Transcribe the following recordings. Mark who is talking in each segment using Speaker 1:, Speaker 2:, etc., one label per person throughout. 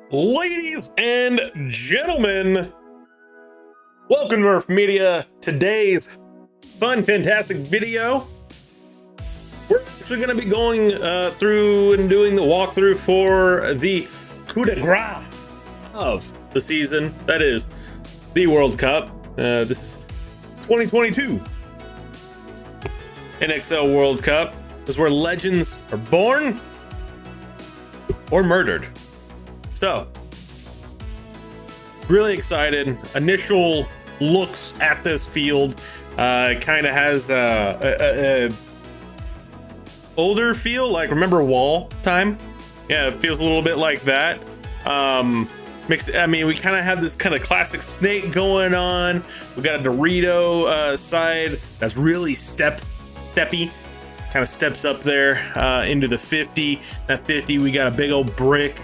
Speaker 1: Ladies and gentlemen, welcome to MURPH Media. Today's fun, fantastic video. We're actually going to be going through and doing the walkthrough for the coup de grace of the season. That is the World Cup. This is 2022 NXL World Cup. This is where legends are born or murdered. So, really excited. Initial looks at this field kind of has a older feel, like remember Wall time? Yeah, it feels a little bit like that. We kind of have this kind of classic snake going on. We got a Dorito side that's really steppy. Kind of steps up there into the 50. That 50, we got a big old brick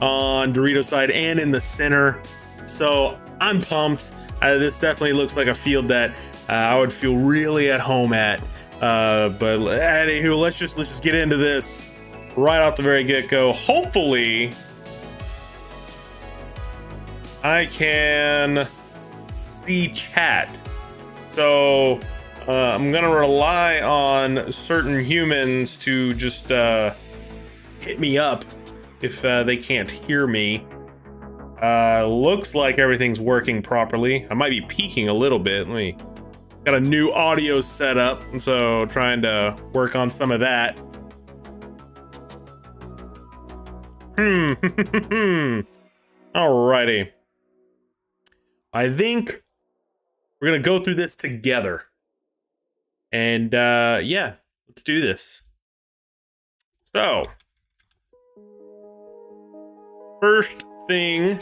Speaker 1: on Dorito side and in the center. So I'm pumped. This definitely looks like a field that I would feel really at home at. But anywho, let's just get into this right off the very get-go. Hopefully I can see chat. So I'm gonna rely on certain humans to just hit me up if they can't hear me. Looks like everything's working properly. I might be peaking a little bit. Got a new audio setup, so trying to work on some of that. Alrighty. I think we're gonna go through this together. And yeah, let's do this. So, first thing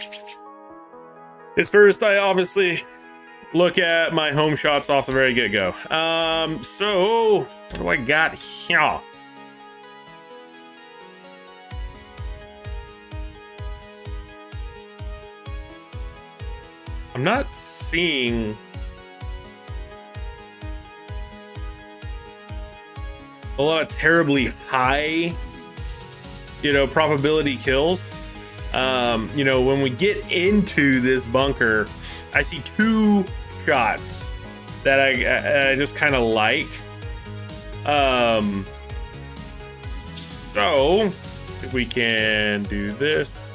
Speaker 1: is first, I obviously look at my home shots off the very get-go. So what do I got here? I'm not seeing a lot of terribly high, probability kills. When we get into this bunker, I see two shots that I just kind of like. So let's see if we can do this.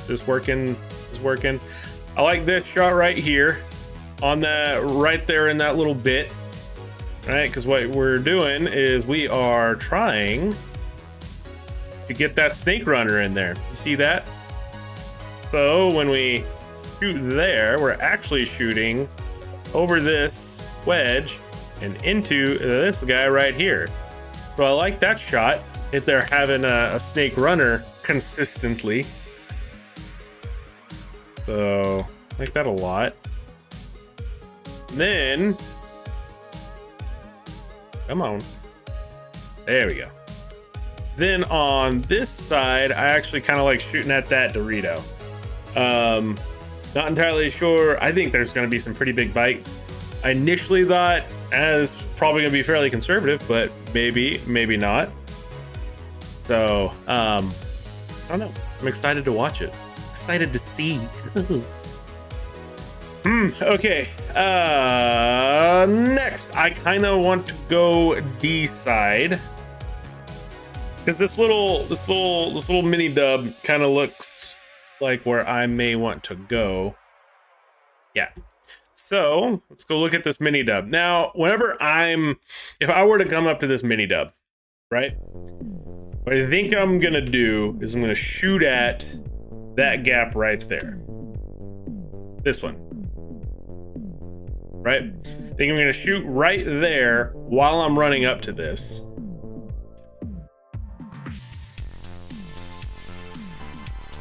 Speaker 1: This working? Is working? I like this shot right here, on that right there in that little bit. Right, because what we're doing is we are trying to get that snake runner in there. You see that? So when we shoot there, we're actually shooting over this wedge and into this guy right here. So I like that shot if they're having a snake runner consistently. So I like that a lot. Then, come on. There we go. Then on this side, I actually kind of like shooting at that Dorito. Not entirely sure. I think there's going to be some pretty big bites. I initially thought as probably going to be fairly conservative, but maybe not. So, I don't know. I'm excited to watch it. Excited to see. Okay. Next, I kind of want to go D side because this little mini dub kind of looks like where I may want to go. Yeah. So let's go look at this mini dub. Now, if I were to come up to this mini dub, right? What I think I'm gonna do is I'm gonna shoot at that gap right there. This one. Right? I think I'm gonna shoot right there while I'm running up to this.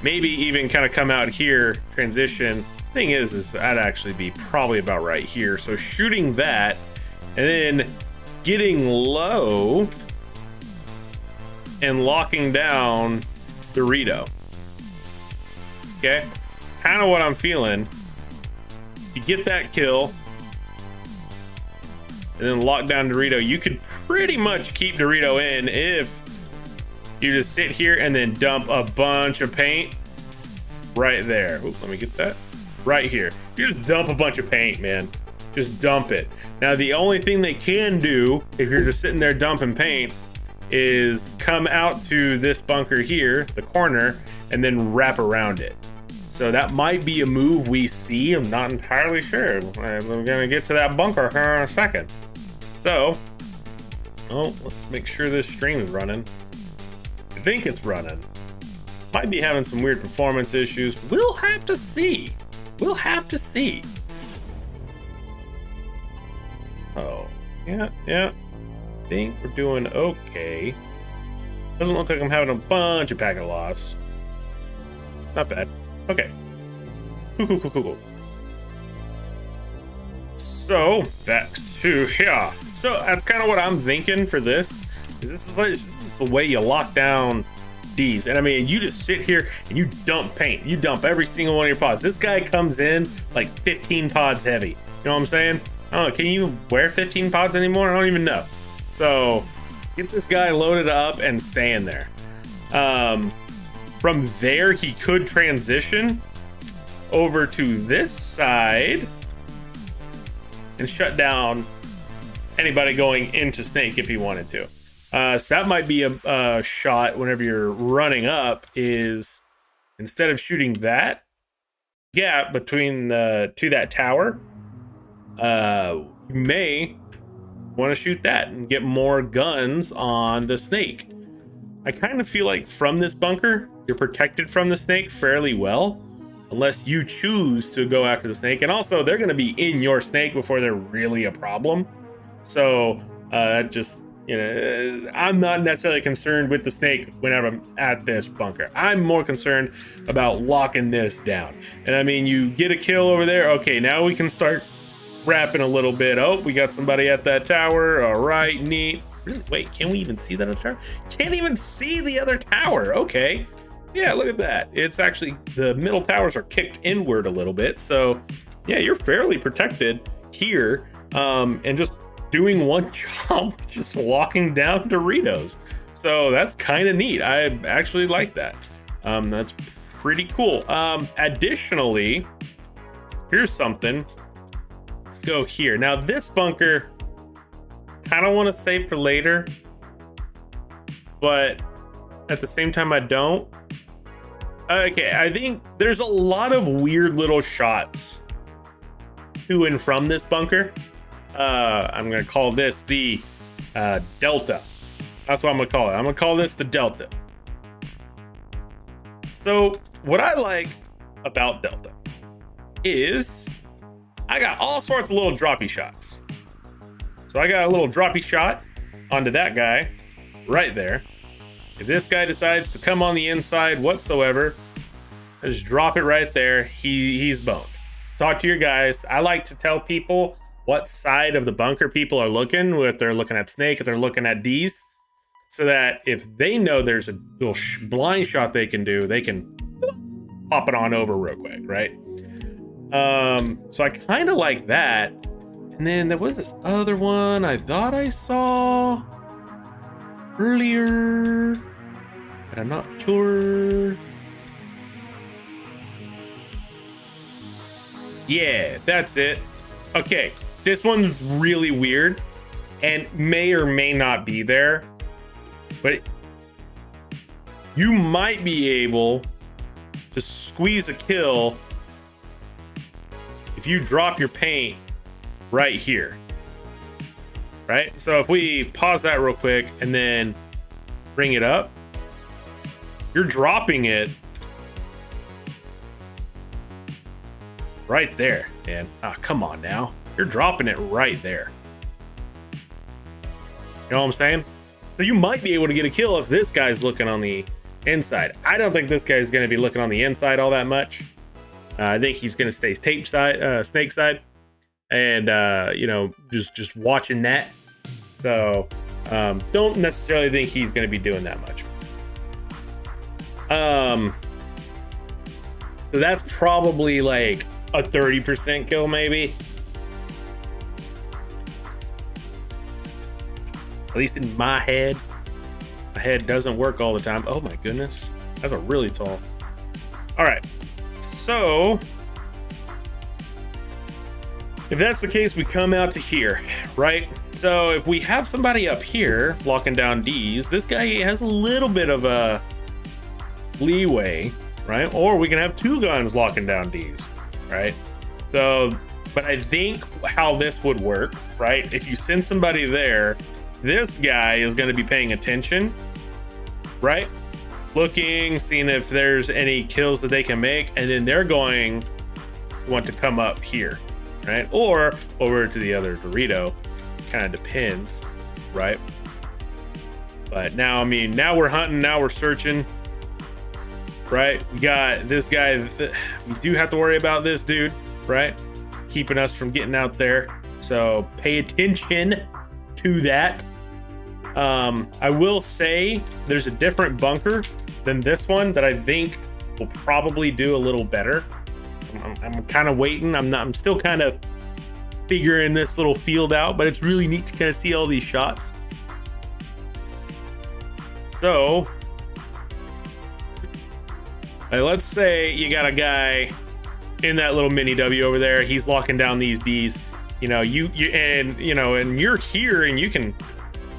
Speaker 1: Maybe even kind of come out here, transition. Thing is I'd actually be probably about right here. So shooting that and then getting low and locking down Dorito. Okay, it's kind of what I'm feeling. You get that kill and then lock down Dorito. You could pretty much keep Dorito in if you just sit here and then dump a bunch of paint right there. Ooh, let me get that. Right here. You just dump a bunch of paint, man. Just dump it. Now, the only thing they can do if you're just sitting there dumping paint is come out to this bunker here, the corner, and then wrap around it. So that might be a move we see. I'm not entirely sure. I'm gonna get to that bunker here in a second. So, oh, let's make sure this stream is running. I think it's running. Might be having some weird performance issues. We'll have to see. We'll have to see. Oh, yeah. I think we're doing okay. Doesn't look like I'm having a bunch of packet loss. Not bad. Okay. Cool. So, back to here. So, that's kind of what I'm thinking for this. This is the way you lock down these. And I mean, you just sit here and you dump paint. You dump every single one of your pods. This guy comes in like 15 pods heavy. You know what I'm saying? I don't know, can you wear 15 pods anymore? I don't even know. So get this guy loaded up and stay in there. From there, he could transition over to this side and shut down anybody going into Snake if he wanted to. So that might be a shot whenever you're running up, is instead of shooting that gap between to that tower, you may want to shoot that and get more guns on the Snake. I kind of feel like from this bunker, you're protected from the Snake fairly well, unless you choose to go after the Snake. And also, they're going to be in your Snake before they're really a problem. So, just, you know, I'm not necessarily concerned with the Snake whenever I'm at this bunker. I'm more concerned about locking this down. And I mean, you get a kill over there. Okay, now we can start wrapping a little bit. Oh, we got somebody at that tower. All right, neat. Really? Wait, can we even see that other tower? Can't even see the other tower. Okay. Yeah, look at that. It's actually, the middle towers are kicked inward a little bit. So yeah, you're fairly protected here. And just doing one job, just walking down Doritos. So that's kind of neat. I actually like that. That's pretty cool. Additionally, here's something. Let's go here. Now this bunker, kind of want to save for later, but at the same time I don't. Okay, I think there's a lot of weird little shots to and from this bunker. I'm gonna call this the Delta. That's what I'm gonna call it. I'm gonna call this the Delta. So what I like about Delta is I got all sorts of little droppy shots. So I got a little droppy shot onto that guy right there. If this guy decides to come on the inside whatsoever, I just drop it right there. He's boned. Talk to your guys. I like to tell people what side of the bunker people are looking, if they're looking at Snake, if they're looking at D's, so that if they know there's a little blind shot they can do, they can pop it on over real quick, right? So I kind of like that. And then there was this other one I thought I saw earlier, but I'm not sure. Yeah, that's it. Okay, this one's really weird and may or may not be there, but you might be able to squeeze a kill if you drop your paint right here, right? So if we pause that real quick and then bring it up, you're dropping it right there, man. Ah, come on now. You're dropping it right there. You know what I'm saying? So you might be able to get a kill if this guy's looking on the inside. I don't think this guy's going to be looking on the inside all that much. I think he's going to stay tape side, Snake side, and you know, just watching that. So don't necessarily think he's going to be doing that much. So that's probably like a 30% kill, maybe. At least in my head. My head doesn't work all the time. Oh my goodness. That's a really tall. All right. So if that's the case, we come out to here, right? So if we have somebody up here locking down D's, this guy has a little bit of a leeway, right? Or we can have two guns locking down D's, right? So, but I think how this would work, right? If you send somebody there, this guy is going to be paying attention, right? Looking, seeing if there's any kills that they can make, and then they're going to want to come up here, right? Or over to the other Dorito. Kind of depends, right? But now, I mean, now we're hunting, now we're searching, right? We got this guy. We do have to worry about this dude, right? Keeping us from getting out there. So pay attention to that. I will say there's a different bunker than this one that I think will probably do a little better. I'm kind of waiting. I'm still kind of figuring this little field out, but it's really neat to kind of see all these shots. So let's say you got a guy in that little mini W over there. He's locking down these D's. You know, and you're here and you can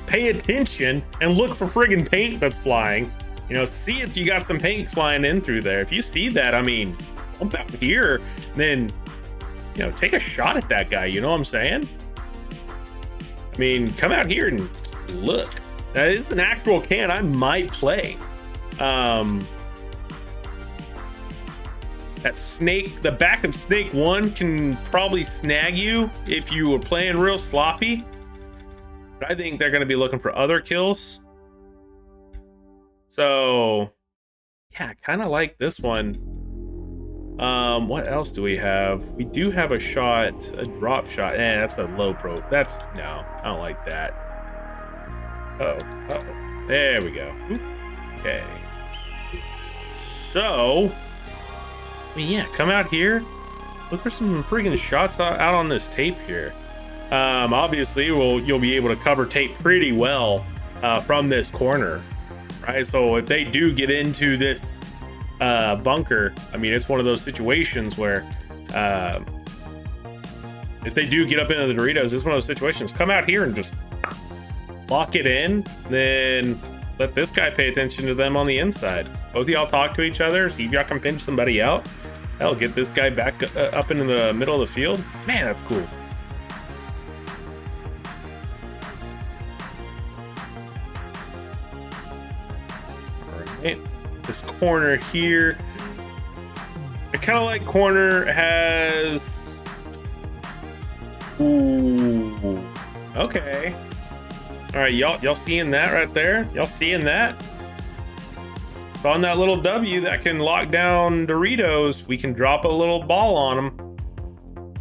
Speaker 1: pay attention and look for friggin' paint that's flying. You know, see if you got some paint flying in through there. If you see that, I mean, jump out here, then, you know, take a shot at that guy. You know what I'm saying? I mean, come out here and look. That is an actual can I might play. That snake, the back of snake 1 can probably snag you if you were playing real sloppy. But I think they're going to be looking for other kills. So, yeah, I kind of like this one. What else do we have? We do have a shot, a drop shot. That's a low pro. No, I don't like that. Uh-oh. There we go. Okay. So, I mean, yeah, come out here. Look for some freaking shots out on this tape here. Obviously, you'll be able to cover tape pretty well from this corner, right? So if they do get into this bunker, I mean, it's one of those situations where if they do get up into the Doritos, it's one of those situations. Come out here and just lock it in, then let this guy pay attention to them on the inside. Both of y'all talk to each other, see if y'all can pinch somebody out. That'll get this guy back up into the middle of the field. Man, that's cool. All right, this corner here. I kind of like corner has. Ooh, okay. All right, y'all seeing that right there? Y'all seeing that? So on that little W that can lock down Doritos, we can drop a little ball on them.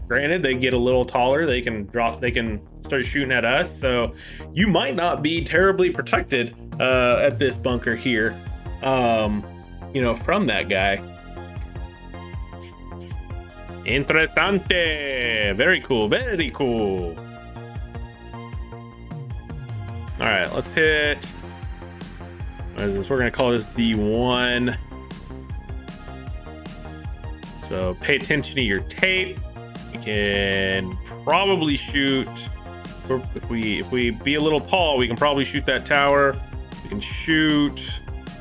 Speaker 1: Granted, they get a little taller. They can start shooting at us. So you might not be terribly protected at this bunker here, you know, from that guy. Interesante. Very cool. Very cool. All right, let's hit. What is this? We're gonna call this D1. So pay attention to your tape. We can probably shoot. If we be a little tall, we can probably shoot that tower. We can shoot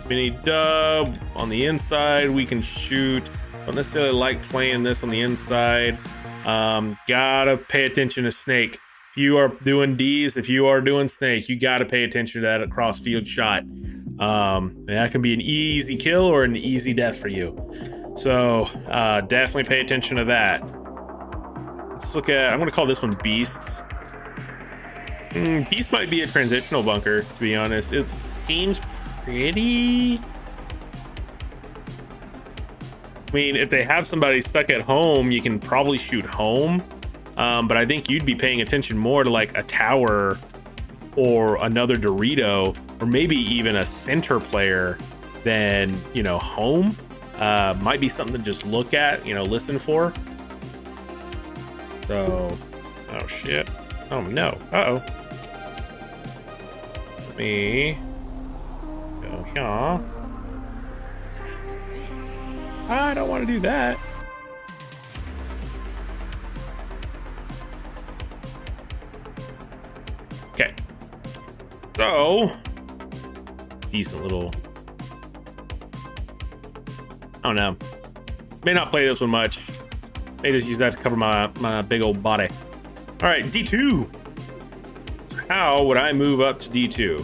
Speaker 1: mini dub on the inside. We can shoot. Don't necessarily like playing this on the inside. Gotta pay attention to snake. If you are doing D's, if you are doing snake, you got to pay attention to that across field shot. That can be an easy kill or an easy death for you. So definitely pay attention to that. Let's look at, I'm going to call this one Beasts. Beast might be a transitional bunker, to be honest. It seems pretty... I mean, if they have somebody stuck at home, you can probably shoot home. But I think you'd be paying attention more to like a tower or another Dorito, or maybe even a center player than, you know, home. Might be something to just look at, you know, listen for. So, oh shit. Oh no. Uh-oh. Let me go here. I don't want to do that. So, decent little, I don't know. May not play this one much. May just use that to cover my big old body. All right, D2. How would I move up to D2?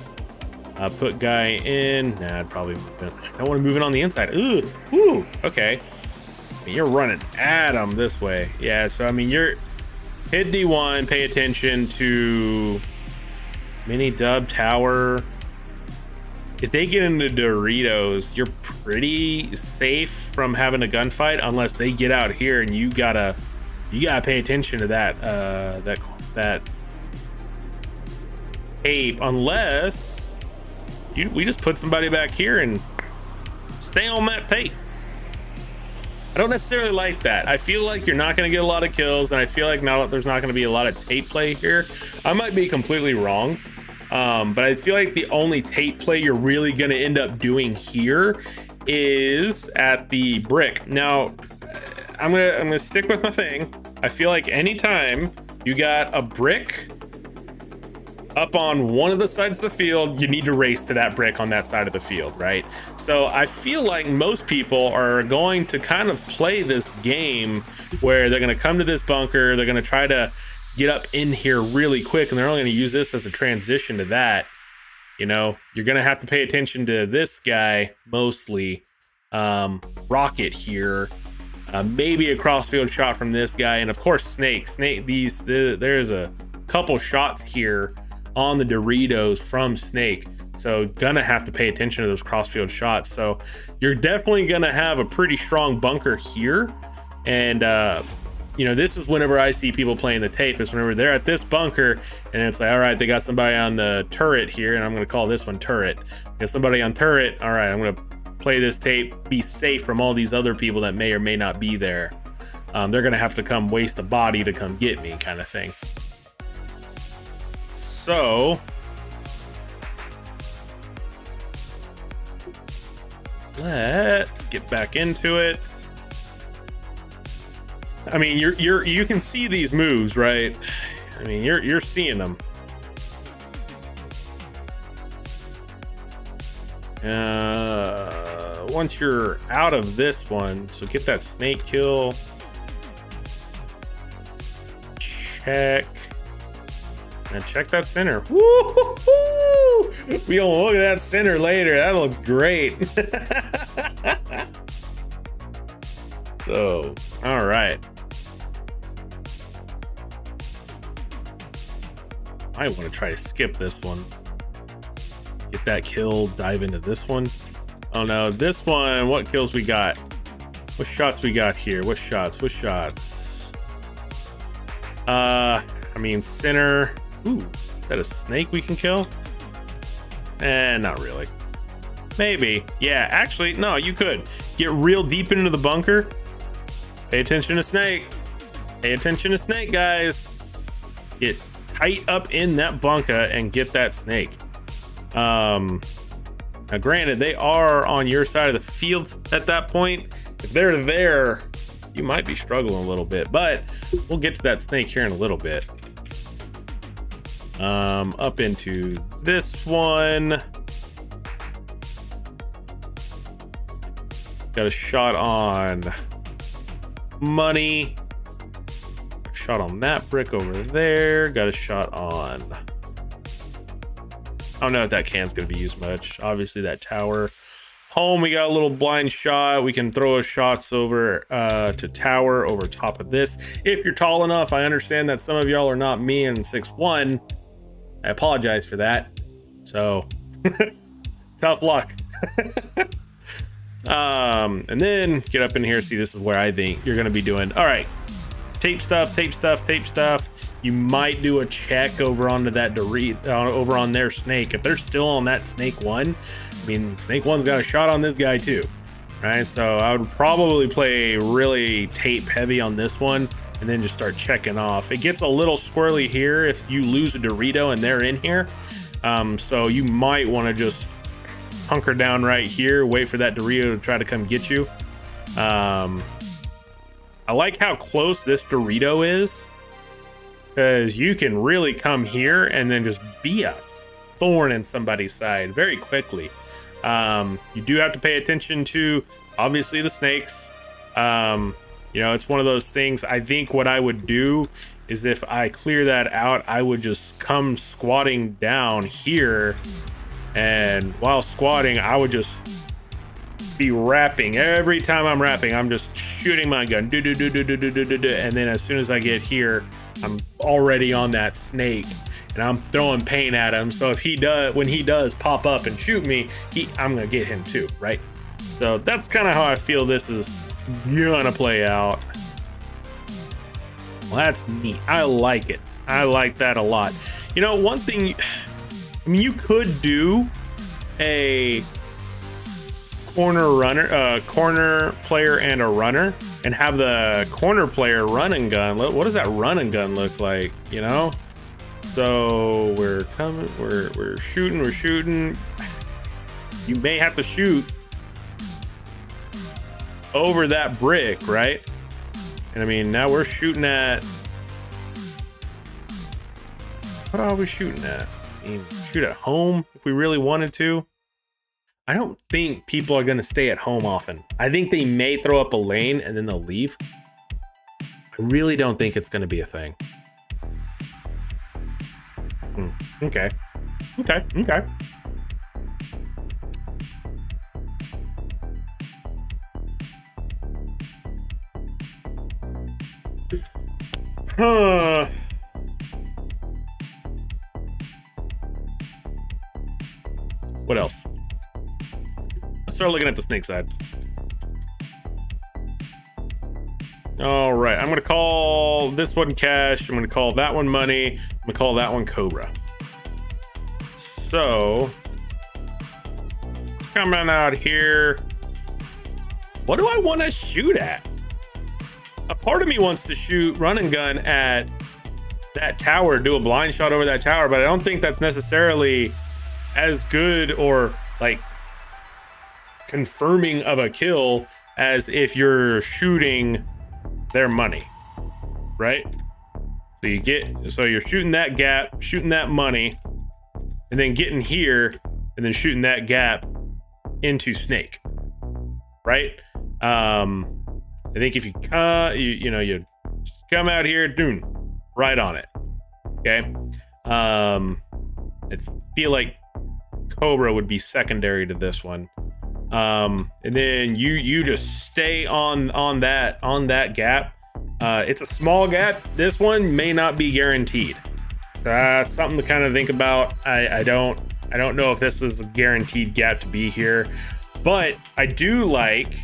Speaker 1: Put guy in. Nah, I'd probably move in. I don't want to move it on the inside. Ooh, ooh, okay. I mean, you're running at him this way. Yeah, so I mean, you're hit D1, pay attention to mini dub tower. If they get into Doritos, you're pretty safe from having a gunfight unless they get out here and you gotta pay attention to that that tape, unless we just put somebody back here and stay on that tape. I don't necessarily like that. I feel like you're not going to get a lot of kills, and I feel like there's not going to be a lot of tape play here. I might be completely wrong, but I feel like the only tape play you're really going to end up doing here is at the brick. Now, I'm gonna stick with my thing. I feel like anytime you got a brick up on one of the sides of the field, you need to race to that brick on that side of the field, right? So I feel like most people are going to kind of play this game where they're going to come to this bunker, they're going to try to get up in here really quick, and they're only going to use this as a transition to that. You know, you're going to have to pay attention to this guy mostly. Rocket here, maybe a crossfield shot from this guy, and of course Snake. There's a couple shots here on the Doritos from Snake, so gonna have to pay attention to those crossfield shots. So you're definitely gonna have a pretty strong bunker here, and you know, this is whenever I see people playing the tape, is whenever they're at this bunker and it's like, all right, they got somebody on the turret here, and I'm gonna call this one turret. Got somebody on turret, all right, I'm gonna play this tape, be safe from all these other people that may or may not be there. They're gonna have to come waste a body to come get me, kind of thing. So let's get back into it. I mean, you can see these moves, right? I mean, you're seeing them. Once you're out of this one, so get that snake kill. Check. And check that center. Woo-hoo-hoo! We gonna look at that center later. That looks great. So, all right. I want to try to skip this one. Get that kill, dive into this one. Oh no, this one, what kills we got? What shots we got here? What shots? I mean, center. Ooh, is that a snake we can kill? Not really. Maybe. Yeah, actually, no, you could. Get real deep into the bunker. Pay attention to snake. Pay attention to snake, guys. Get tight up in that bunker and get that snake. Now granted, they are on your side of the field at that point. If they're there, you might be struggling a little bit, but we'll get to that snake here in a little bit. Up into this one. Got a shot on money. Shot on that brick over there. Got a shot on, I don't know if that can's gonna be used much. Obviously that tower. Home, we got a little blind shot. We can throw shots over to tower over top of this. If you're tall enough, I understand that some of y'all are not me and 6'1". I apologize for that. So tough luck. And then get up in here. See, this is where I think you're gonna be doing. All right. Tape stuff, tape stuff, tape stuff. You might do a check over onto that over on their snake. If they're still on that snake one, I mean, snake one's got a shot on this guy too, right? So I would probably play really tape heavy on this one and then just start checking off. It gets a little squirrely here if you lose a Dorito and they're in here. So you might want to just hunker down right here, wait for that Dorito to try to come get you. I like how close this Dorito is, because you can really come here and then just be up. thorn in somebody's side very quickly. You do have to pay attention to, obviously, the snakes. You know, it's one of those things. I think what I would do is if I clear that out, I would just come squatting down here, and while squatting, I would just be rapping. Every time I'm rapping, I'm just shooting my gun, and then as soon as I get here, I'm already on that snake, and I'm throwing paint at him. So if when he does pop up and shoot me, I'm gonna get him too, right? So that's kind of how I feel this is gonna play out. Well, that's neat. I like it. I like that a lot. You know, one thing, I mean, you could do a corner player and a runner, and have the corner player run and gun. What does that run and gun look like, you know? So we're coming, we're shooting. You may have to shoot over that brick, right? And I mean, now we're shooting at, what are we shooting at? I mean, shoot at home if we really wanted to. I don't think people are going to stay at home often. I think they may throw up a lane and then they'll leave. I really don't think it's going to be a thing. Okay. What else? Let's start looking at the snake side. All right, I'm gonna call this one cash. I'm gonna call that one money. I'm gonna call that one Cobra. So, coming out here, what do I want to shoot at? A part of me wants to shoot run and gun at that tower, do a blind shot over that tower, but I don't think that's necessarily as good or like confirming of a kill as if you're shooting their money, right? So you're shooting that gap, shooting that money, and then getting here and then shooting that gap into snake, right? I think if you come, you come out here, doom, right on it. Okay. I feel like Cobra would be secondary to this one. And then you just stay on that gap. It's a small gap. This one may not be guaranteed. So that's something to kind of think about. I don't know if this was a guaranteed gap to be here, but I do like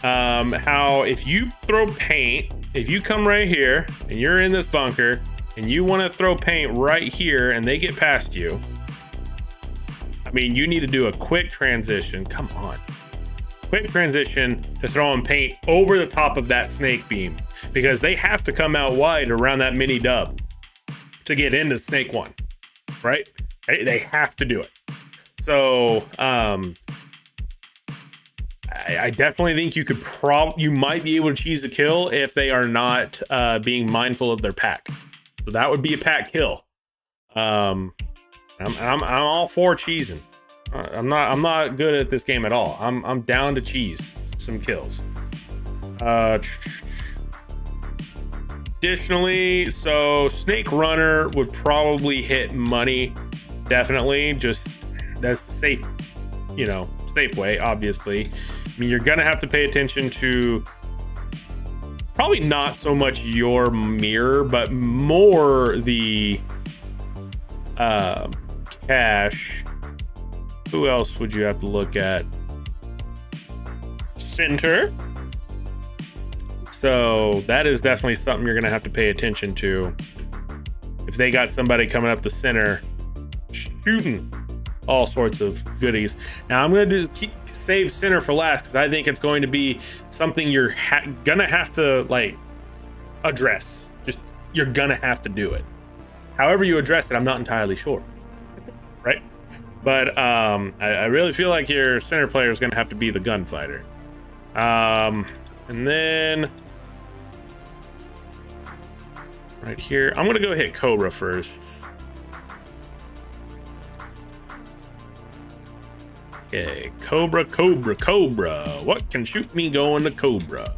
Speaker 1: how if you throw paint, if you come right here and you're in this bunker and you want to throw paint right here and they get past you, I mean, you need to do a quick transition. Come on. Quick transition to throwing paint over the top of that snake beam, because they have to come out wide around that mini dub to get into snake one, right? They have to do it. So, I definitely think you might be able to cheese a kill if they are not being mindful of their pack. So that would be a pack kill. I'm all for cheesing. I'm not good at this game at all. I'm down to cheese some kills. Additionally, so Snake Runner would probably hit money. Definitely, just that's the safe way, obviously. I mean, you're gonna have to pay attention to probably not so much your mirror, but more the cash. Who else would you have to look at? Center. So that is definitely something you're gonna have to pay attention to. If they got somebody coming up the center shooting all sorts of goodies. Now I'm gonna save center for last, because I think it's going to be something you're gonna have to like address. Just you're gonna have to do it. However you address it, I'm not entirely sure. Right? But I really feel like your center player is gonna have to be the gunfighter. And then right here, I'm gonna go hit Cobra first. Okay, Cobra, Cobra, Cobra. What can shoot me going to Cobra?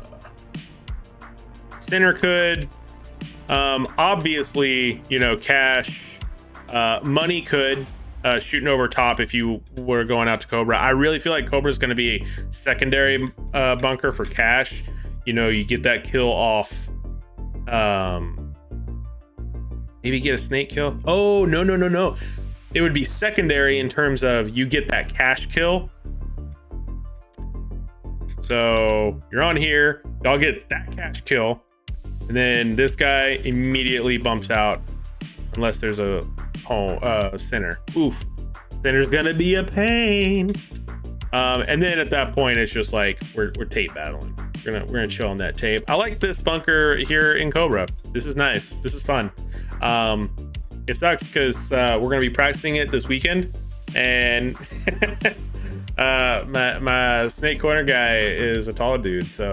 Speaker 1: Center could. Obviously, you know, cash. Money could. Shooting over top if you were going out to Cobra. I really feel like Cobra is going to be a secondary bunker for cash. You know, you get that kill off. Maybe get a snake kill. Oh, no, no, no, no. It would be secondary in terms of you get that cash kill. So you're on here, y'all get that cash kill, and then this guy immediately bumps out unless there's a center. Oof, center's gonna be a pain. And then at that point, it's just like we're tape battling. We're gonna chill on that tape. I like this bunker here in Cobra. This is nice. This is fun. It sucks because we're gonna be practicing it this weekend, and my snake corner guy is a tall dude, so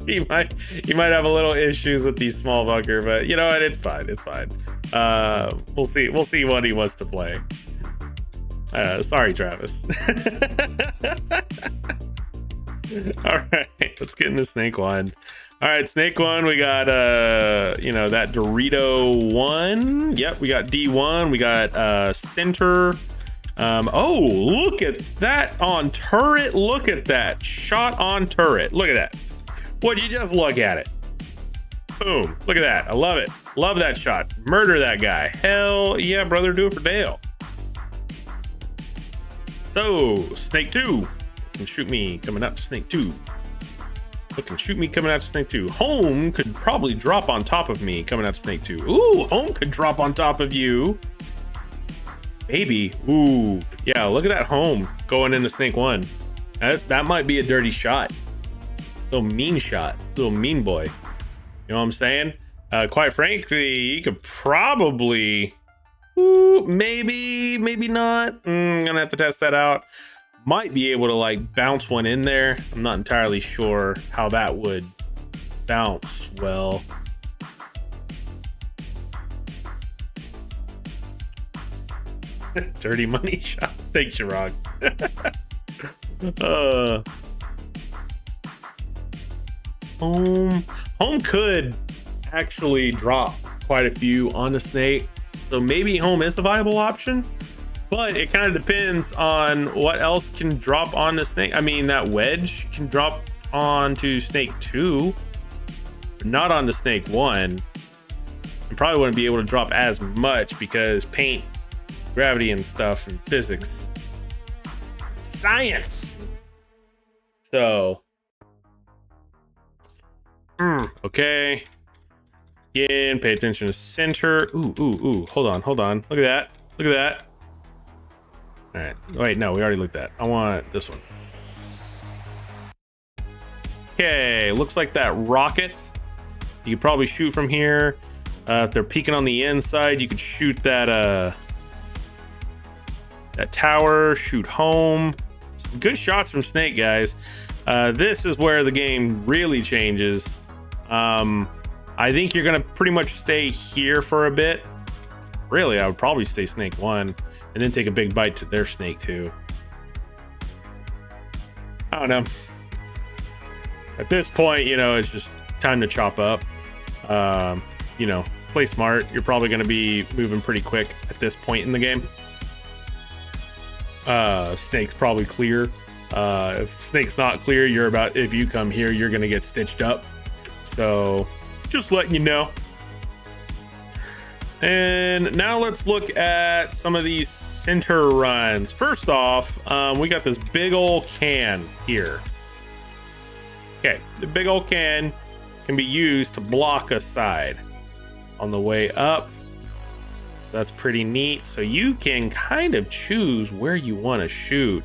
Speaker 1: he might have a little issues with these small bunker, but you know what? It's fine. It's fine. We'll see what he wants to play. Sorry, Travis. All right, let's get into snake one. All right, snake one, we got you know, that Dorito one. Yep, we got D1. We got center. Oh, look at that on turret. Look at that shot on turret. Look at that. Would you just look at it? Boom. Look at that. I love it. Love that shot. Murder that guy. Hell yeah, brother. Do it for Dale. So, snake 2. Can shoot me coming out to snake 2. Look, can shoot me coming out to snake 2. Home could probably drop on top of me coming out to snake 2. Ooh, home could drop on top of you. Maybe. Ooh, yeah, look at that home going into snake 1. That might be a dirty shot. Little mean shot. Little mean boy. You know what I'm saying? Quite frankly, you could probably... Ooh, maybe not. I'm gonna have to test that out. Might be able to like bounce one in there. I'm not entirely sure how that would bounce well. Dirty money shot. Thanks, Shirag. Home could actually drop quite a few on the snake, so maybe home is a viable option. But it kind of depends on what else can drop on the snake. I mean, that wedge can drop onto snake 2, but not on the snake 1. And probably wouldn't be able to drop as much because paint, gravity and stuff, and physics. Science! So. Okay. Again, pay attention to center. Ooh. Hold on. Look at that. Look at that. All right. Wait, no, we already looked at. I want this one. Okay, looks like that rocket. You could probably shoot from here. If they're peeking on the inside, you could shoot that that tower. Shoot home. Good shots from Snake, guys. This is where the game really changes. I think you're gonna pretty much stay here for a bit. Really, I would probably stay Snake 1. And then take a big bite to their snake 2. I don't know. At this point, you know, it's just time to chop up. You know, play smart. You're probably going to be moving pretty quick at this point in the game. Snake's probably clear. If Snake's not clear, if you come here, you're going to get stitched up. So just letting you know. And now let's look at some of these center runs. First off, we got this big old can here. Okay, the big old can can be used to block a side on the way up. That's pretty neat. So you can kind of choose where you want to shoot.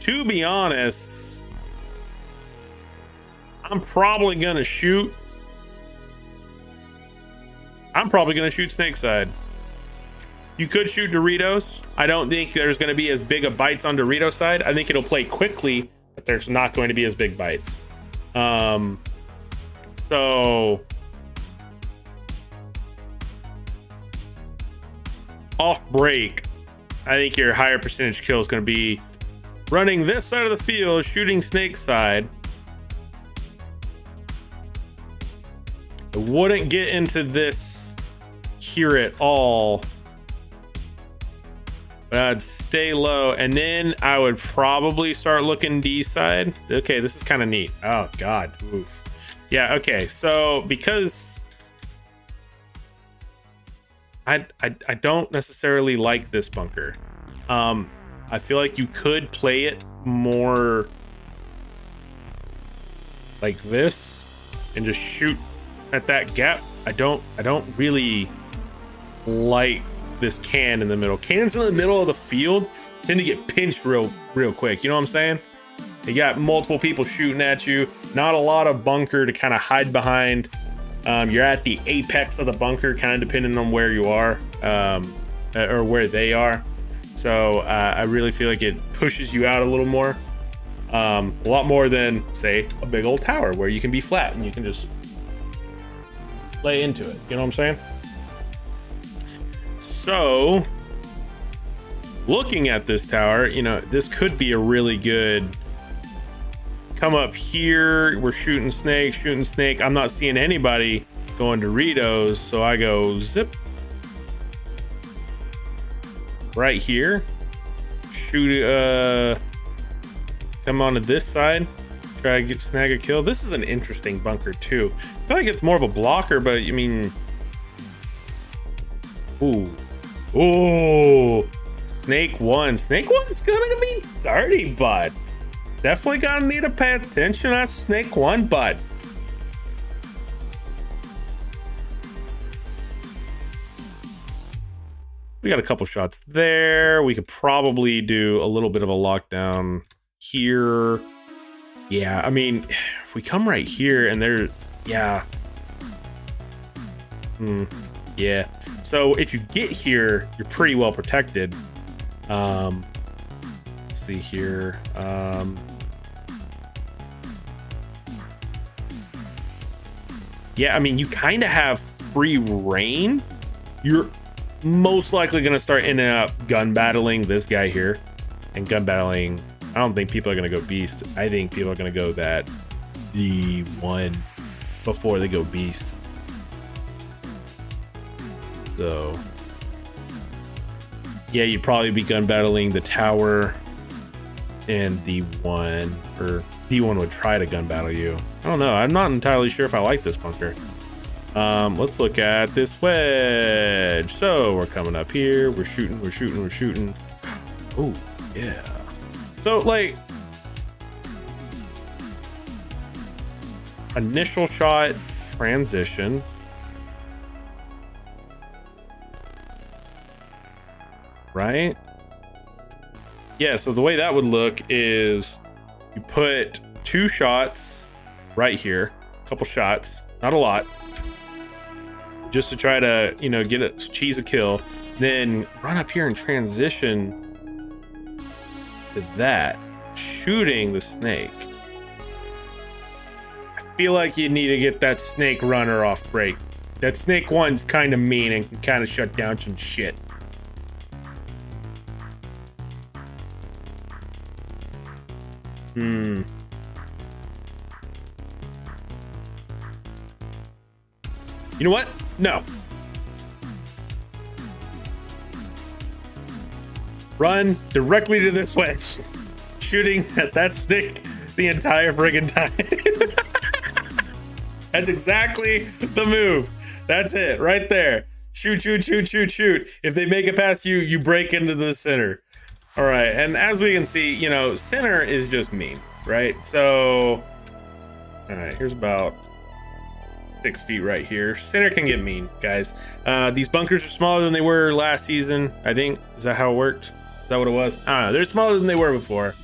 Speaker 1: To be honest, I'm probably going to shoot snake side. You could shoot Doritos. I don't think there's going to be as big of bites on Dorito side. I think it'll play quickly, but there's not going to be as big bites. So off break, I think your higher percentage kill is going to be running this side of the field, shooting snake side. I wouldn't get into this here at all, but I'd stay low, and then I would probably start looking D side. Okay, this is kind of neat. Oh God, oof. Yeah, okay, so because I don't necessarily like this bunker. I feel like you could play it more like this and just shoot at that gap. I don't really like this can in the middle. Cans in the middle of the field tend to get pinched real quick. You know what I'm saying? You got multiple people shooting at you. Not a lot of bunker to kind of hide behind. You're at the apex of the bunker, kind of depending on where you are, or where they are. So I really feel like it pushes you out a little more. A lot more than, say, a big old tower where you can be flat and you can just lay into it. You know what I'm saying? So, looking at this tower, you know, this could be a really good come up here. We're shooting snake. I'm not seeing anybody going Doritos, so I go zip right here. Shoot, come on to this side. Try to snag a kill. This is an interesting bunker too. I feel like it's more of a blocker, but I mean, ooh, snake one. Snake one's gonna be dirty, bud. Definitely gonna need to pay attention on snake one, bud. We got a couple shots there. We could probably do a little bit of a lockdown here. Yeah, I mean, if we come right here and there, yeah. Yeah. So if you get here, you're pretty well protected. Let's see here. Yeah, I mean, you kind of have free reign. You're most likely going to start ending up gun battling this guy here. And gun battling, I don't think people are going to go beast. I think people are going to go that D1 before they go beast. So, yeah, you'd probably be gun battling the tower and D1, or D1 would try to gun battle you. I don't know. I'm not entirely sure if I like this bunker. Let's look at this wedge. So we're coming up here. We're shooting. Oh, yeah. So, like, initial shot, transition. Right? Yeah, so the way that would look is you put 2 shots right here, a couple shots, not a lot, just to try to, you know, cheese a kill. Then run up here and transition to that, shooting the snake. I feel like you need to get that snake runner off break. That snake one's kind of mean and can kind of shut down some shit. You know what? No. Run directly to this wedge. Shooting at that snake the entire friggin' time. That's exactly the move. That's it, right there. Shoot. If they make it past you, you break into the center. All right, and as we can see, you know, center is just mean, right? So, all right, here's about 6 feet right here. Center can get mean, guys. These bunkers are smaller than they were last season, I think. Is that how it worked? Is that what it was? I don't know. They're smaller than they were before.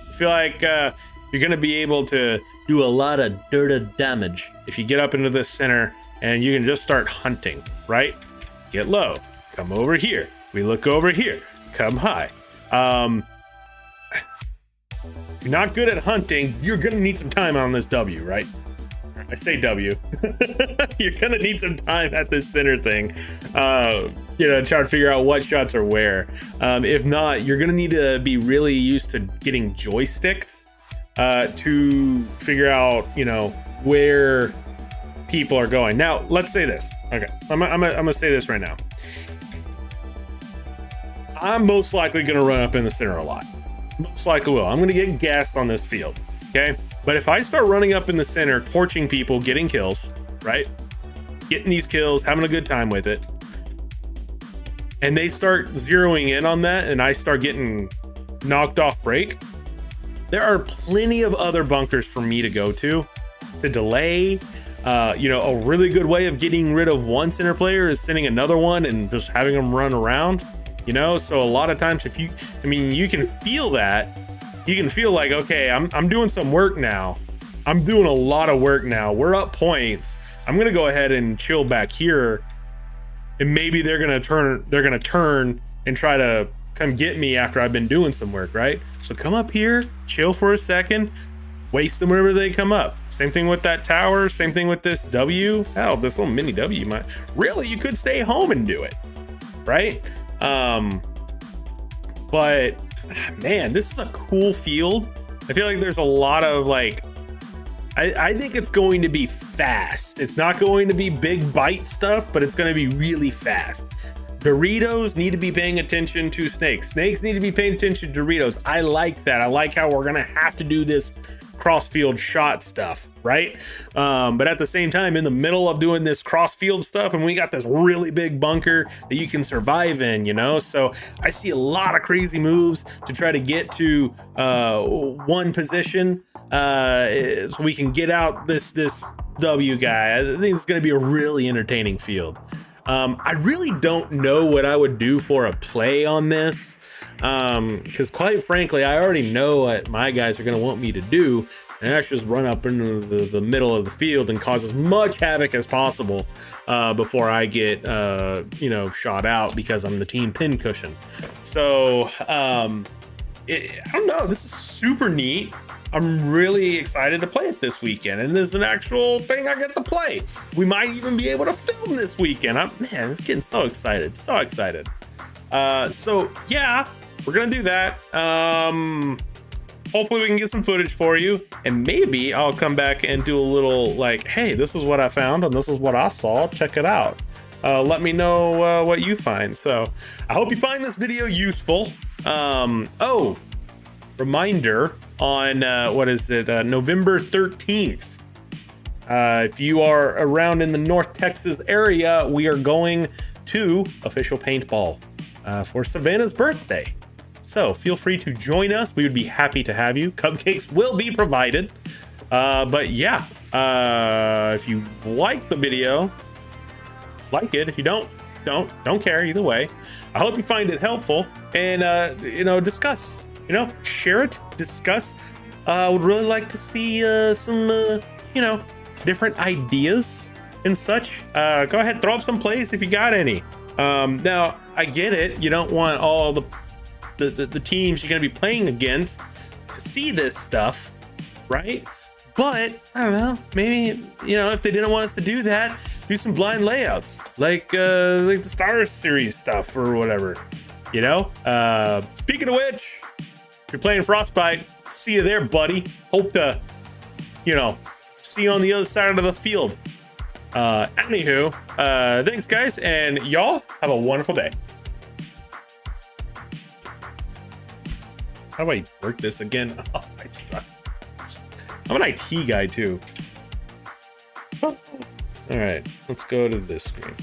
Speaker 1: I feel like you're going to be able to do a lot of dirty damage if you get up into this center and you can just start hunting, right? Get low. Come over here. We look over here. Come high. If you're not good at hunting, you're gonna need some time on this W, right? I say W. You're gonna need some time at this center thing. you know, try to figure out what shots are where. If not, you're gonna need to be really used to getting joysticked to figure out, you know, where people are going. Now, let's say this. Okay, I'm gonna say this right now. I'm most likely gonna run up in the center a lot. Most likely will. I'm gonna get gassed on this field. Okay, but if I start running up in the center, torching people, getting kills, right? Getting these kills, having a good time with it, and they start zeroing in on that, and I start getting knocked off break, there are plenty of other bunkers for me to go to delay. You know, a really good way of getting rid of one center player is sending another one and just having them run around, you know? So a lot of times if you, I mean, you can feel that. You can feel like, okay, I'm doing some work now. I'm doing a lot of work now. We're up points. I'm gonna go ahead and chill back here, and maybe they're gonna turn and try to come get me after I've been doing some work, right? So come up here, chill for a second, waste them whenever they come up. Same thing with that tower, same thing with this W. Hell, this little mini W, you might really, you could stay home and do it, right? But man, this is a cool field. I feel like there's a lot of like, I think it's going to be fast. It's not going to be big bite stuff, but it's going to be really fast. Doritos need to be paying attention to snakes. Snakes need to be paying attention to Doritos. I like that. I like how we're going to have to do this cross-field shot stuff, right? But at the same time, in the middle of doing this cross-field stuff, and we got this really big bunker that you can survive in, you know? So I see a lot of crazy moves to try to get to one position so we can get out this W guy. I think it's going to be a really entertaining field. I really don't know what I would do for a play on this, because quite frankly, I already know what my guys are going to want me to do, and that's just run up into the middle of the field and cause as much havoc as possible before I get, you know, shot out because I'm the team pin cushion. So, I don't know. This is super neat. I'm really excited to play it this weekend, and there's an actual thing I get to play. We might even be able to film this weekend. Man, it's getting so excited, so excited. So yeah, we're gonna do that. Hopefully we can get some footage for you, and maybe I'll come back and do a little like, hey, this is what I found and this is what I saw. Check it out. Let me know what you find. So I hope you find this video useful. Oh, reminder on what is it, November 13th. If you are around in the North Texas area, we are going to official paintball for Savannah's birthday. So feel free to join us. We would be happy to have you. Cupcakes will be provided. But yeah, if you like the video, like it. If you don't care either way. I hope you find it helpful, and you know, discuss. You know, share it, discuss. Would really like to see some, you know, different ideas and such. Go ahead, throw up some plays if you got any. Now, I get it. You don't want all the teams you're going to be playing against to see this stuff, right? But, I don't know, maybe, you know, if they didn't want us to do that, do some blind layouts, like the Stars series stuff or whatever, you know? Speaking of which, if you're playing Frostbite, see you there, buddy. Hope to, you know, see you on the other side of the field. Anywho, thanks, guys, and y'all have a wonderful day. How do I work this again? Oh, I suck. I'm an IT guy, too. All right, let's go to this screen.